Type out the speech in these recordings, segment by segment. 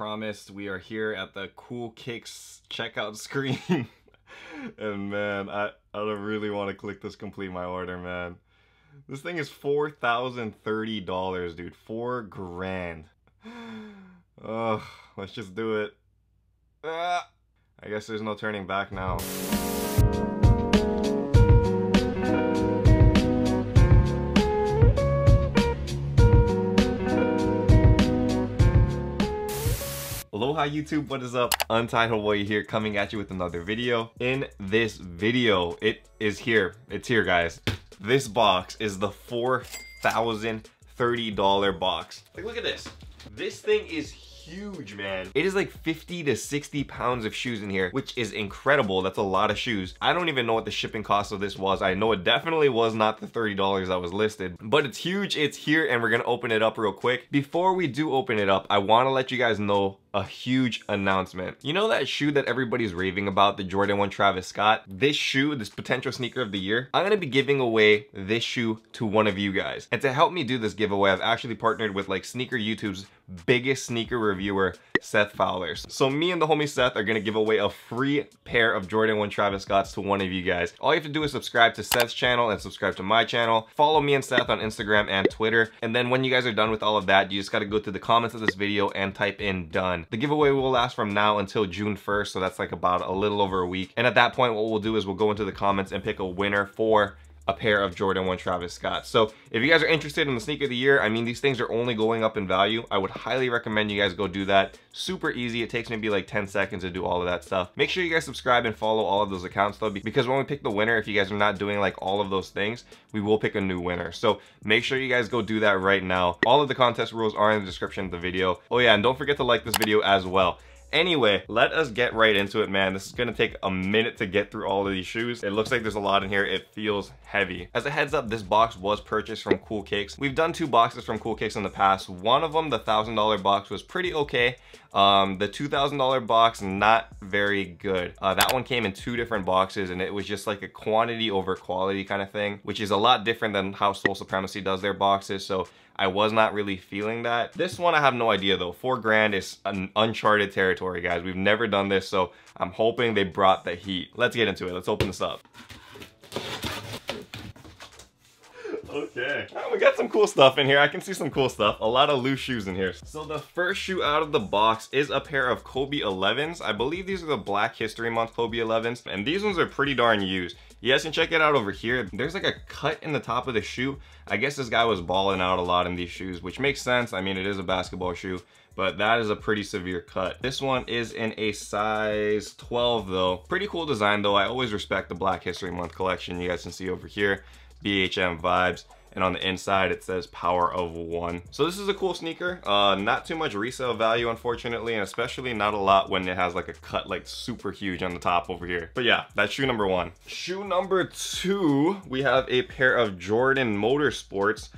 promised, we are here at the Cool Kicks checkout screen. And man, I don't really want to click this complete my order, man. This thing is $4,030, dude. $4,000. Ugh, let's just do it. I guess there's no turning back now. Aloha YouTube, what is up? Untitled Boy here, coming at you with another video. In this video, it is here. It's here, guys. This box is the $4,030 box. Like, look at this. This thing is huge, man. It is like 50 to 60 pounds of shoes in here, which is incredible. That's a lot of shoes. I don't even know what the shipping cost of this was. I know it definitely was not the $30 that was listed, but it's huge. It's here, and we're gonna open it up real quick. Before we do open it up, I want to let you guys know a huge announcement. You know that shoe that everybody's raving about, the Jordan 1 Travis Scott? This shoe, this potential sneaker of the year, I'm gonna be giving away this shoe to one of you guys. And to help me do this giveaway, I've actually partnered with like Sneaker YouTube's biggest sneaker reviewer, Seth Fowlers. So me and the homie Seth are gonna give away a free pair of Jordan 1 Travis Scotts to one of you guys. All you have to do is subscribe to Seth's channel and subscribe to my channel. Follow me and Seth on Instagram and Twitter. And then when you guys are done with all of that, you just gotta go to the comments of this video and type in done. The giveaway will last from now until June 1st, so that's like about a little over a week. And at that point, what we'll do is we'll go into the comments and pick a winner for a pair of Jordan 1 Travis Scott. So if you guys are interested in the sneaker of the year, I mean, these things are only going up in value. I would highly recommend you guys go do that. Super easy. It takes maybe like 10 seconds to do all of that stuff. Make sure you guys subscribe and follow all of those accounts though, because when we pick the winner, if you guys are not doing like all of those things, we will pick a new winner. So make sure you guys go do that right now. All of the contest rules are in the description of the video. Oh yeah, and don't forget to like this video as well. Anyway, let us get right into it, man. This is gonna take a minute to get through all of these shoes. It looks like there's a lot in here. It feels heavy. As a heads up, this box was purchased from Cool Kicks. We've done 2 boxes from Cool Kicks in the past. One of them, the $1,000 box, was pretty okay. The $2,000 box, not very good. That one came in 2 different boxes, and it was just like a quantity over quality kind of thing, which is a lot different than how Soul Supremacy does their boxes. So I was not really feeling that. This one, I have no idea though. $4,000 is an uncharted territory, guys. We've never done this, so I'm hoping they brought the heat. Let's get into it. Let's open this up. Okay. We got some cool stuff in here. I can see some cool stuff. A lot of loose shoes in here. So the first shoe out of the box is a pair of Kobe 11s. I believe these are the Black History Month Kobe 11s, and these ones are pretty darn used. You guys can check it out over here. There's like a cut in the top of the shoe. I guess this guy was balling out a lot in these shoes, which makes sense. I mean, it is a basketball shoe, but that is a pretty severe cut. This one is in a size 12 though. Pretty cool design though. I always respect the Black History Month collection. You guys can see over here, BHM vibes. And on the inside, it says Power of One. So this is a cool sneaker. Not too much resale value, unfortunately, and especially not a lot when it has like a cut like super huge on the top over here. But yeah, that's shoe number 1. Shoe number 2, we have a pair of Jordan Motorsports.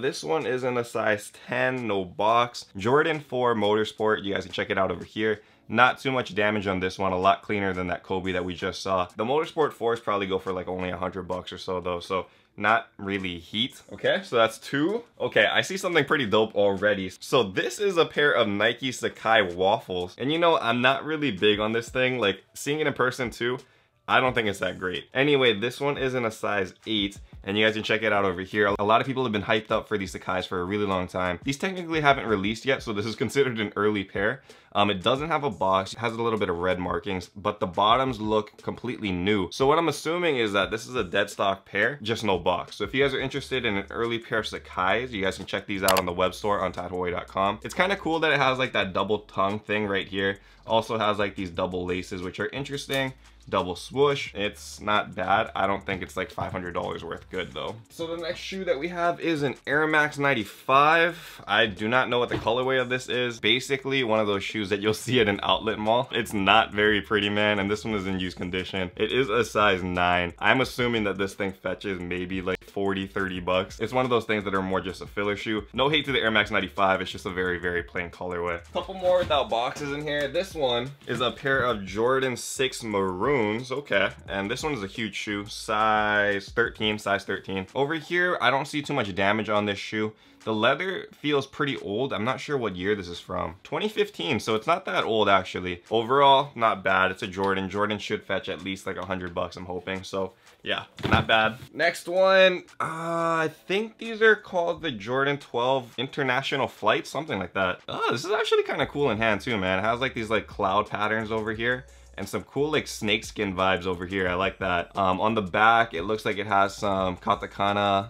This one is in a size 10, no box. Jordan 4 Motorsport, you guys can check it out over here. Not too much damage on this one, a lot cleaner than that Kobe that we just saw. The Motorsport 4s probably go for like only $100 or so though, so not really heat. Okay, so that's 2. Okay, I see something pretty dope already. So this is a pair of Nike Sakai waffles. And you know, I'm not really big on this thing. Like, seeing it in person too, I don't think it's that great. Anyway, this one is in a size 8, and you guys can check it out over here. A lot of people have been hyped up for these Sakais for a really long time. These technically haven't released yet, so this is considered an early pair. It doesn't have a box, it has a little bit of red markings, but the bottoms look completely new. So what I'm assuming is that this is a dead stock pair, just no box. So if you guys are interested in an early pair of Sakais, you guys can check these out on the web store, untitledway.com. It's kind of cool that it has like that double tongue thing right here. Also has like these double laces, which are interesting. Double swoosh. It's not bad. I don't think it's like $500 worth good though. So the next shoe that we have is an Air Max 95. I do not know what the colorway of this is. Basically one of those shoes that you'll see at an outlet mall. It's not very pretty, man, and this one is in used condition. It is a size 9. I'm assuming that this thing fetches maybe like 40-30 bucks. It's one of those things that are more just a filler shoe. No hate to the Air Max 95. It's just a very, very plain colorway. Couple more without boxes in here. This one is a pair of Jordan 6 Maroon. Maroons, okay. And this one is a huge shoe, size 13, size 13. Over here, I don't see too much damage on this shoe. The leather feels pretty old. I'm not sure what year this is from. 2015, so it's not that old actually. Overall, not bad. It's a Jordan. Jordan should fetch at least like $100, I'm hoping. So yeah, not bad. Next one, I think these are called the Jordan 12 International Flight, something like that. Oh, this is actually kind of cool in hand too, man. It has like these like cloud patterns over here and some cool like snakeskin vibes over here. I like that. On the back, it looks like it has some katakana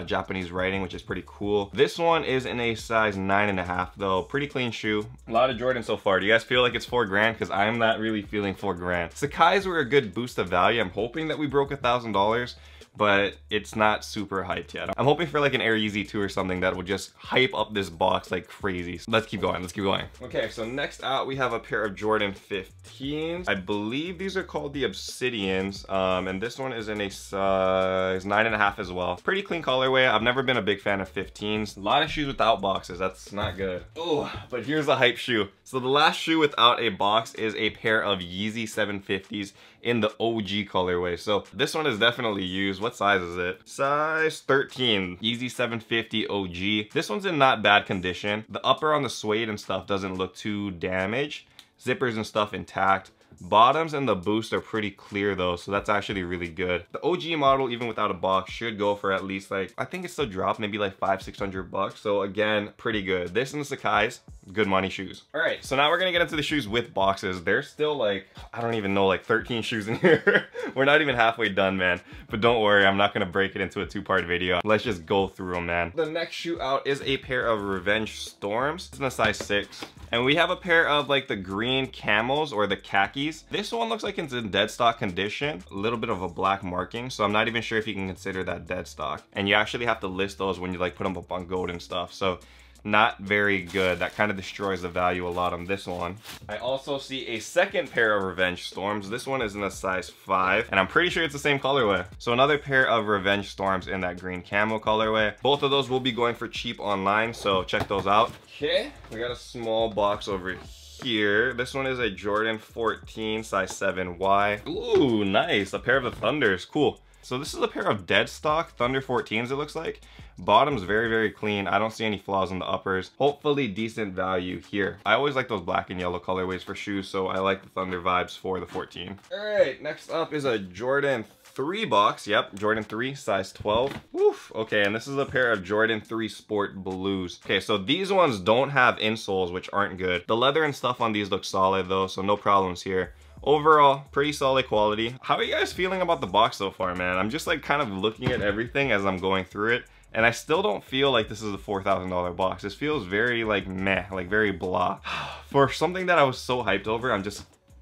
Japanese writing, which is pretty cool. This one is in a size 9.5 though. Pretty clean shoe. A lot of Jordan so far. Do you guys feel like it's $4 grand? Because I'm not really feeling $4 grand. Sakai's were a good boost of value. I'm hoping that we broke $1,000, but it's not super hyped yet. I'm hoping for like an Air Yeezy 2 or something that will just hype up this box like crazy. So let's keep going, let's keep going. Okay, so next out we have a pair of Jordan 15s. I believe these are called the Obsidians, and this one is in a size 9.5 as well. Pretty clean colorway. I've never been a big fan of 15s. A lot of shoes without boxes, that's not good. Oh, but here's a hype shoe. So the last shoe without a box is a pair of Yeezy 750s in the OG colorway. So this one is definitely used. What size is it? Size 13, Yeezy 750 OG. This one's in not bad condition. The upper on the suede and stuff doesn't look too damaged. Zippers and stuff intact. Bottoms and the boost are pretty clear though, so that's actually really good. The OG model, even without a box, should go for at least like, I think it's still dropped, maybe like $500-600. So again, pretty good. This and the Sakai's, good money shoes. All right, so now we're gonna get into the shoes with boxes. There's still like, I don't even know, like 13 shoes in here. We're not even halfway done, man. But don't worry, I'm not gonna break it into a 2-part video. Let's just go through them, man. The next shoe out is a pair of Revenge Storms. It's in a size 6. And we have a pair of like the green camos or the khakis. This one looks like it's in dead stock condition. A little bit of a black marking, so I'm not even sure if you can consider that dead stock. And you actually have to list those when you like put them up on gold and stuff. So not very good. That kind of destroys the value a lot on this one. I also see a second pair of Revenge Storms. This one is in a size 5, and I'm pretty sure it's the same colorway. So another pair of Revenge Storms in that green camo colorway. Both of those will be going for cheap online, so check those out. Okay, we got a small box over here. This one is a Jordan 14 size 7Y. Ooh, nice. A pair of the Thunders. Cool. So this is a pair of dead stock Thunder 14s, it looks like. Bottom's very, very clean. I don't see any flaws in the uppers. Hopefully decent value here. I always like those black and yellow colorways for shoes, so I like the Thunder vibes for the 14. All right, next up is a Jordan 3 box. Yep, Jordan 3 size 12. Woof. Okay, and this is a pair of Jordan 3 Sport Blues. Okay, so these ones don't have insoles, which aren't good. The leather and stuff on these look solid though, so no problems here. Overall, pretty solid quality. How are you guys feeling about the box so far, man? I'm just like kind of looking at everything as I'm going through it, and I still don't feel like this is a $4,000 box. This feels very like meh, like very blah. For something that I was so hyped over, I'm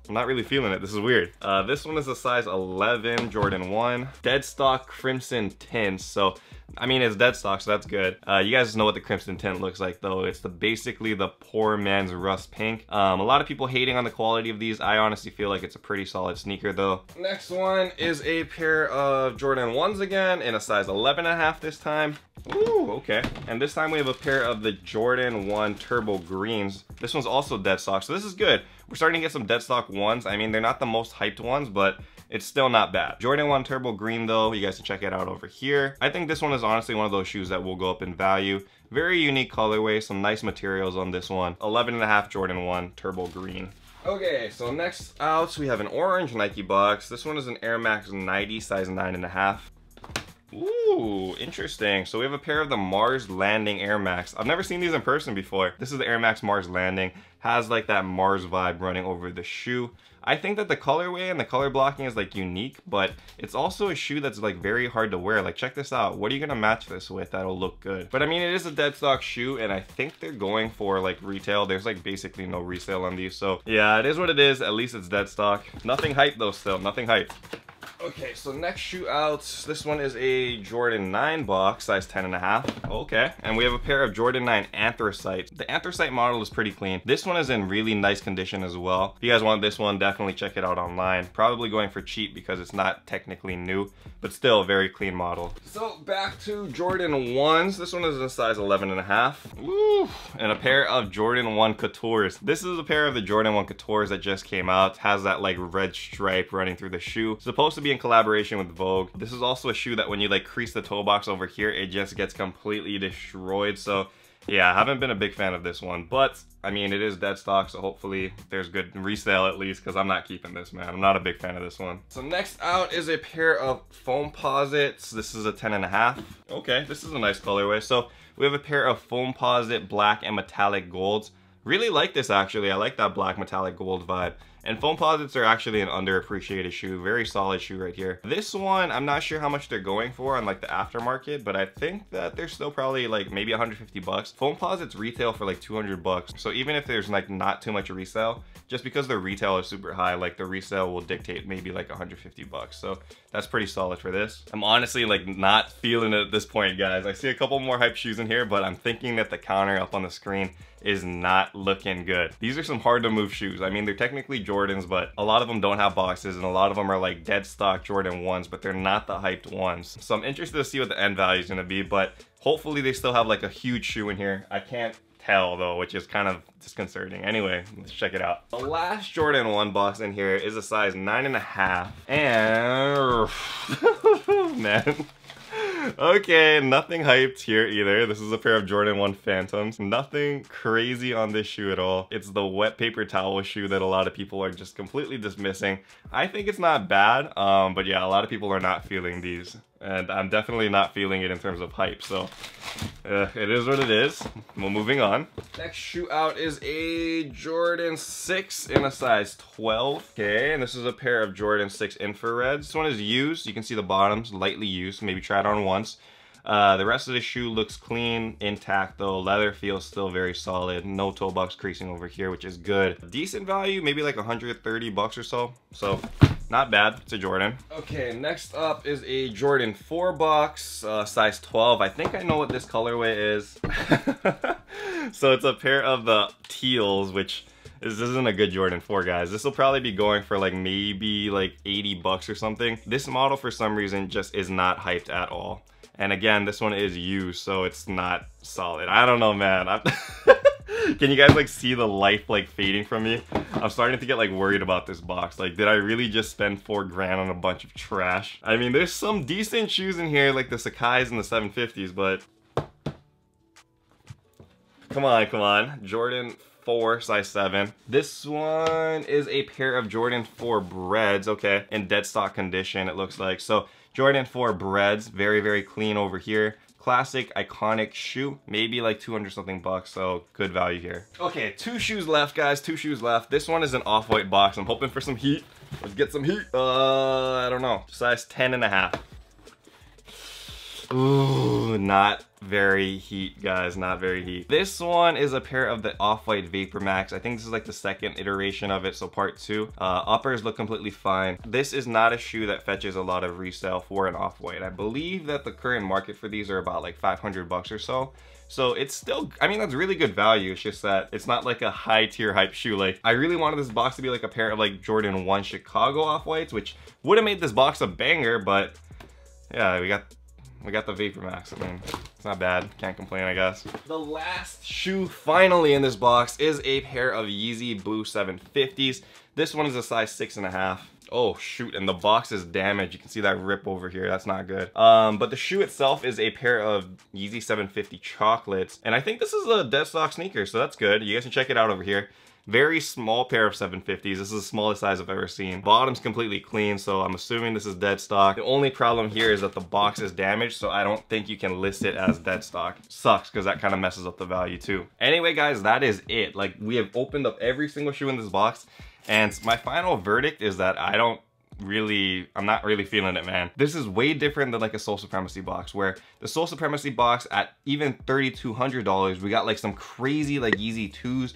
not really feeling it. This is weird. This one is a size 11 Jordan 1. Dead stock crimson tints. So, I mean, it's dead stock, so that's good. You guys know what the crimson tint looks like though. It's basically the poor man's rust pink. A lot of people hating on the quality of these. I honestly feel like it's a pretty solid sneaker though. Next one is a pair of Jordan 1s again in a size 11.5 this time. Ooh, okay. And this time we have a pair of the Jordan 1 Turbo Greens. This one's also dead stock, so this is good. We're starting to get some dead stock ones. I mean, they're not the most hyped ones, but it's still not bad. Jordan 1 Turbo Green though, you guys can check it out over here. I think this one is honestly one of those shoes that will go up in value. Very unique colorway, some nice materials on this one. 11.5 Jordan 1 Turbo Green. Okay, so next out we have an orange Nike box. This one is an Air Max 90 size 9.5. Ooh, interesting. So we have a pair of the Mars Landing Air Max. I've never seen these in person before. This is the Air Max Mars Landing. Has like that Mars vibe running over the shoe. I think that the colorway and the color blocking is like unique, but it's also a shoe that's like very hard to wear. Like check this out. What are you gonna match this with that'll look good? But I mean, it is a dead stock shoe, and I think they're going for like retail. There's like basically no resale on these. So yeah, it is what it is. At least it's dead stock. Nothing hype though still, nothing hype. Okay, so next shoe out, this one is a Jordan 9 box, size 10.5. Okay, and we have a pair of Jordan 9 Anthracite. The Anthracite model is pretty clean. This one is in really nice condition as well. If you guys want this one, definitely check it out online. Probably going for cheap because it's not technically new, but still a very clean model. So back to Jordan 1s. This one is a size 11.5. Woo! And a pair of Jordan 1 Coutures. This is a pair of the Jordan 1 Coutures that just came out. Has that like red stripe running through the shoe. Supposed to be in collaboration with Vogue. This is also a shoe that when you like crease the toe box over here, it just gets completely destroyed. So yeah, I haven't been a big fan of this one, but I mean, it is dead stock, so hopefully there's good resale at least, because I'm not keeping this, man. I'm not a big fan of this one. So next out is a pair of Foamposites. This is a 10.5. Okay, this is a nice colorway. So we have a pair of Foamposite black and metallic golds. Really like this actually. I like that black metallic gold vibe. And Foamposites are actually an underappreciated shoe. Very solid shoe right here. This one, I'm not sure how much they're going for on like the aftermarket, but I think that they're still probably like maybe 150 bucks. Foamposites retail for like 200 bucks. So even if there's like not too much resale, just because the retail is super high, like the resale will dictate maybe like 150 bucks. So that's pretty solid for this. I'm honestly like not feeling it at this point, guys. I see a couple more hype shoes in here, but I'm thinking that the counter up on the screen is not looking good. These are some hard to move shoes. I mean, they're technically Jordans, but a lot of them don't have boxes and a lot of them are like dead stock Jordan 1s, but they're not the hyped ones. So I'm interested to see what the end value is gonna be, but hopefully they still have like a huge shoe in here. I can't tell though, which is kind of disconcerting. Anyway, let's check it out. The last Jordan 1 box in here is a size 9.5, and man. Okay, nothing hyped here either. This is a pair of Jordan 1 Phantoms. Nothing crazy on this shoe at all. It's the wet paper towel shoe that a lot of people are just completely dismissing. I think it's not bad, but yeah, a lot of people are not feeling these. And I'm definitely not feeling it in terms of hype, so it is what it is. Well, moving on. Next shoe out is a Jordan 6 in a size 12. Okay, and this is a pair of Jordan 6 infrareds. This one is used. You can see the bottoms, lightly used. Maybe try it on once. The rest of the shoe looks clean, intact though. Leather feels still very solid. No toe box creasing over here, which is good. Decent value, maybe like 130 bucks or so. So not bad. It's a Jordan. Okay, next up is a Jordan 4 box, size 12. I think I know what this colorway is. So it's a pair of the teals, which this isn't a good Jordan 4, guys. This will probably be going for like maybe like 80 bucks or something. This model for some reason just is not hyped at all. And again, this one is used, so it's not solid. I don't know, man. Can you guys like see the life like fading from me? I'm starting to get like worried about this box. Like, did I really just spend $4 grand on a bunch of trash? I mean, there's some decent shoes in here, like the Sakai's and the 750s, but come on, come on. Jordan 4, size 7. This one is a pair of Jordan 4 breads, okay, in dead stock condition, it looks like. So Jordan 4 breads, very, very clean over here. Classic, iconic shoe, maybe like 200 something bucks, so good value here. Okay, 2 shoes left, guys, 2 shoes left. This one is an off-white box. I'm hoping for some heat. Let's get some heat. I don't know, size 10.5. Ooh, not very heat, guys, not very heat. This one is a pair of the Off-White Vapor Max. I think this is like the second iteration of it, so part 2. Uppers look completely fine. This is not a shoe that fetches a lot of resale for an Off-White. I believe that the current market for these are about like 500 bucks or so. So it's still, I mean, that's really good value. It's just that it's not like a high tier hype shoe. Like, I really wanted this box to be like a pair of like Jordan 1 Chicago Off-Whites, which would have made this box a banger, but yeah, we got the Vapor Max. I mean, it's not bad. Can't complain, I guess. The last shoe finally in this box is a pair of Yeezy Blue 750s. This one is a size 6.5. Oh shoot, and the box is damaged. You can see that rip over here. That's not good. But the shoe itself is a pair of Yeezy 750 chocolates. And I think this is a dead stock sneaker, so that's good. You guys can check it out over here. Very small pair of 750s. This is the smallest size I've ever seen. Bottom's completely clean, so I'm assuming this is dead stock. The only problem here is that the box is damaged, so I don't think you can list it as dead stock. Sucks, because that kind of messes up the value too. Anyway, guys, that is it. Like, we have opened up every single shoe in this box, and my final verdict is that I'm not really feeling it, man. This is way different than like a Soul Supremacy box, where the Soul Supremacy box at even $3,200, we got like some crazy like Yeezy 2s.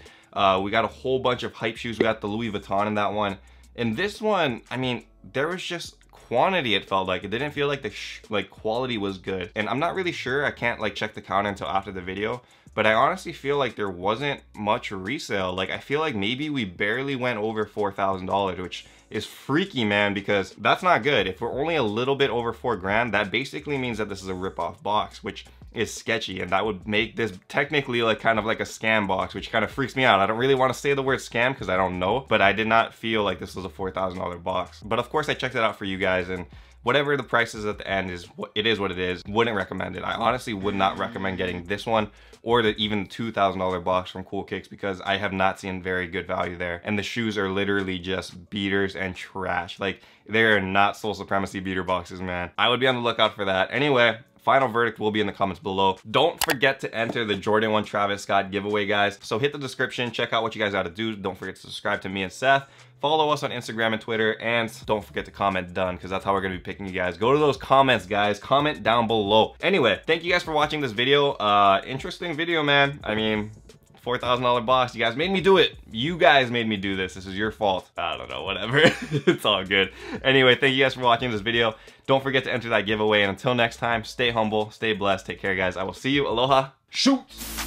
We got a whole bunch of hype shoes. We got the Louis Vuitton in that one. In this one, I mean, there was just quantity, it felt like it didn't feel like the quality was good. And I'm not really sure, I can't like check the counter until after the video, but I honestly feel like there wasn't much resale. Like I feel like maybe we barely went over $4,000, which is freaky, man, because that's not good. If we're only a little bit over 4 grand, that basically means that this is a rip-off box, which is sketchy, and that would make this technically like kind of like a scam box, which kind of freaks me out. I don't really want to say the word scam because I don't know, but I did not feel like this was a $4,000 box. But of course I checked it out for you guys, and whatever the price is at the end is what it is. Wouldn't recommend it. I honestly would not recommend getting this one or the even $2,000 box from Cool Kicks, because I have not seen very good value there. And the shoes are literally just beaters and trash. Like, they are not Soul Supremacy beater boxes, man. I would be on the lookout for that. Anyway, final verdict will be in the comments below. Don't forget to enter the Jordan 1 Travis Scott giveaway, guys. So hit the description, check out what you guys gotta do. Don't forget to subscribe to me and Seth. Follow us on Instagram and Twitter, and don't forget to comment done, because that's how we're gonna be picking you guys. Go to those comments, guys. Comment down below. Anyway, thank you guys for watching this video. Interesting video, man. I mean, $4,000 box. You guys made me do it. You guys made me do this. This is your fault. I don't know, whatever. It's all good. Anyway, thank you guys for watching this video. Don't forget to enter that giveaway, and until next time, stay humble, stay blessed, take care, guys. I will see you. Aloha. Shoot!